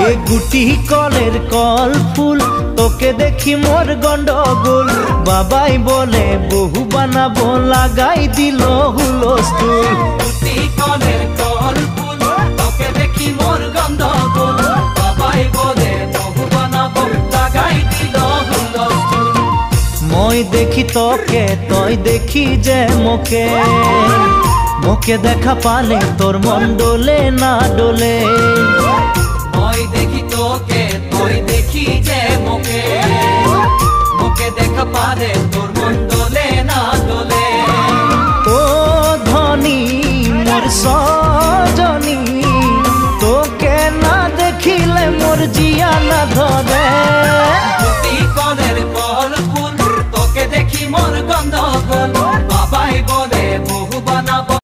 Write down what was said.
এ গুটি কলের কল ফুল তোকে দেখি মোর গন্ডগোল বাবাই বলে বহু বানাবো লাগাই দিল হুলস্থুল গুটি কলের কল ফুল তোকে দেখি মোর গন্ডগোল বাবাই বলে বহু বানাবো লাগাই দিল হুলস্থুল মই দেখি তোকে তই দেখি যে মোকে মোকে দেখা পালে তোর মন ডোলে না ডোলে মই দেখি তোকে তুই দেখি যে মোকে মোকে দেখা পারে তোর মন দোলে না দোলে ও ধনী মোর